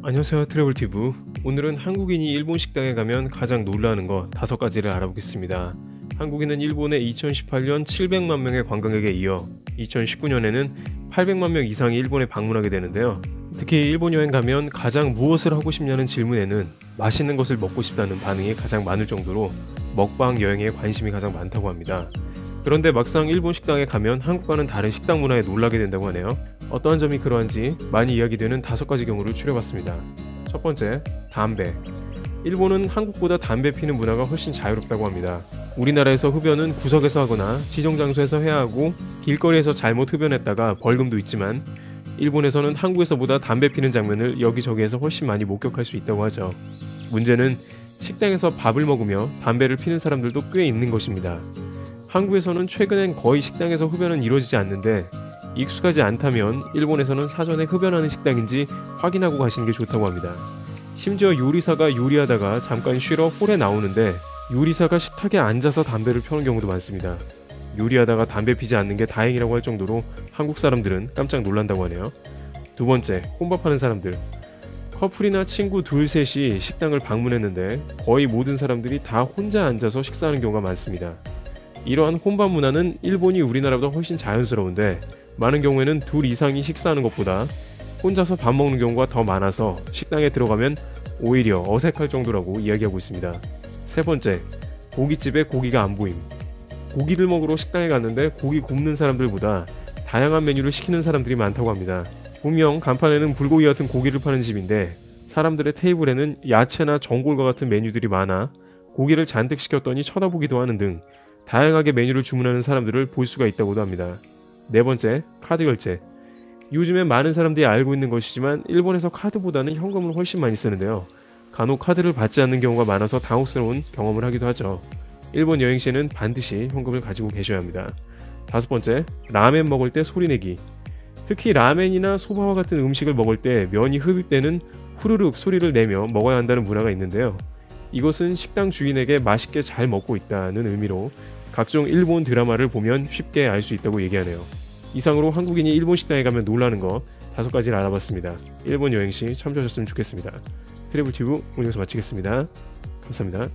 안녕하세요, 트래블튜브. 오늘은 한국인이 일본 식당에 가면 가장 놀라는 거 5가지를 알아보겠습니다. 한국인은 일본의 2018년 700만 명의 관광객에 이어 2019년에는 800만 명 이상이 일본에 방문하게 되는데요. 특히 일본 여행 가면 가장 무엇을 하고 싶냐는 질문에는 맛있는 것을 먹고 싶다는 반응이 가장 많을 정도로 먹방 여행에 관심이 가장 많다고 합니다. 그런데 막상 일본 식당에 가면 한국과는 다른 식당 문화에 놀라게 된다고 하네요. 어떠한 점이 그러한지 많이 이야기되는 5가지 경우를 추려봤습니다. 첫 번째, 담배. 일본은 한국보다 담배 피는 문화가 훨씬 자유롭다고 합니다. 우리나라에서 흡연은 구석에서 하거나 지정 장소에서 해야 하고 길거리에서 잘못 흡연했다가 벌금도 있지만 일본에서는 한국에서보다 담배 피는 장면을 여기저기에서 훨씬 많이 목격할 수 있다고 하죠. 문제는 식당에서 밥을 먹으며 담배를 피는 사람들도 꽤 있는 것입니다. 한국에서는 최근엔 거의 식당에서 흡연은 이루어지지 않는데 익숙하지 않다면 일본에서는 사전에 흡연하는 식당인지 확인하고 가시는 게 좋다고 합니다. 심지어 요리사가 요리하다가 잠깐 쉬러 홀에 나오는데 요리사가 식탁에 앉아서 담배를 펴는 경우도 많습니다. 요리하다가 담배 피지 않는 게 다행이라고 할 정도로 한국 사람들은 깜짝 놀란다고 하네요. 두 번째, 혼밥하는 사람들. 커플이나 친구 둘 셋이 식당을 방문했는데 거의 모든 사람들이 다 혼자 앉아서 식사하는 경우가 많습니다. 이러한 혼밥 문화는 일본이 우리나라보다 훨씬 자연스러운데 많은 경우에는 둘 이상이 식사하는 것보다 혼자서 밥 먹는 경우가 더 많아서 식당에 들어가면 오히려 어색할 정도라고 이야기하고 있습니다. 세 번째, 고깃집에 고기가 안 보임. 고기를 먹으러 식당에 갔는데 고기 굽는 사람들보다 다양한 메뉴를 시키는 사람들이 많다고 합니다. 분명 간판에는 불고기 같은 고기를 파는 집인데 사람들의 테이블에는 야채나 전골과 같은 메뉴들이 많아 고기를 잔뜩 시켰더니 쳐다보기도 하는 등 다양하게 메뉴를 주문하는 사람들을 볼 수가 있다고도 합니다. 네 번째, 카드 결제. 요즘엔 많은 사람들이 알고 있는 것이지만 일본에서 카드보다는 현금을 훨씬 많이 쓰는데요. 간혹 카드를 받지 않는 경우가 많아서 당혹스러운 경험을 하기도 하죠. 일본 여행 시에는 반드시 현금을 가지고 계셔야 합니다. 다섯 번째, 라멘 먹을 때 소리 내기. 특히 라멘이나 소바와 같은 음식을 먹을 때 면이 흡입 때는 후루룩 소리를 내며 먹어야 한다는 문화가 있는데요. 이것은 식당 주인에게 맛있게 잘 먹고 있다는 의미로 각종 일본 드라마를 보면 쉽게 알 수 있다고 얘기하네요. 이상으로 한국인이 일본 식당에 가면 놀라는 거 5가지를 알아봤습니다. 일본 여행 시 참조하셨으면 좋겠습니다. 트래블튜브 오늘 여기서 마치겠습니다. 감사합니다.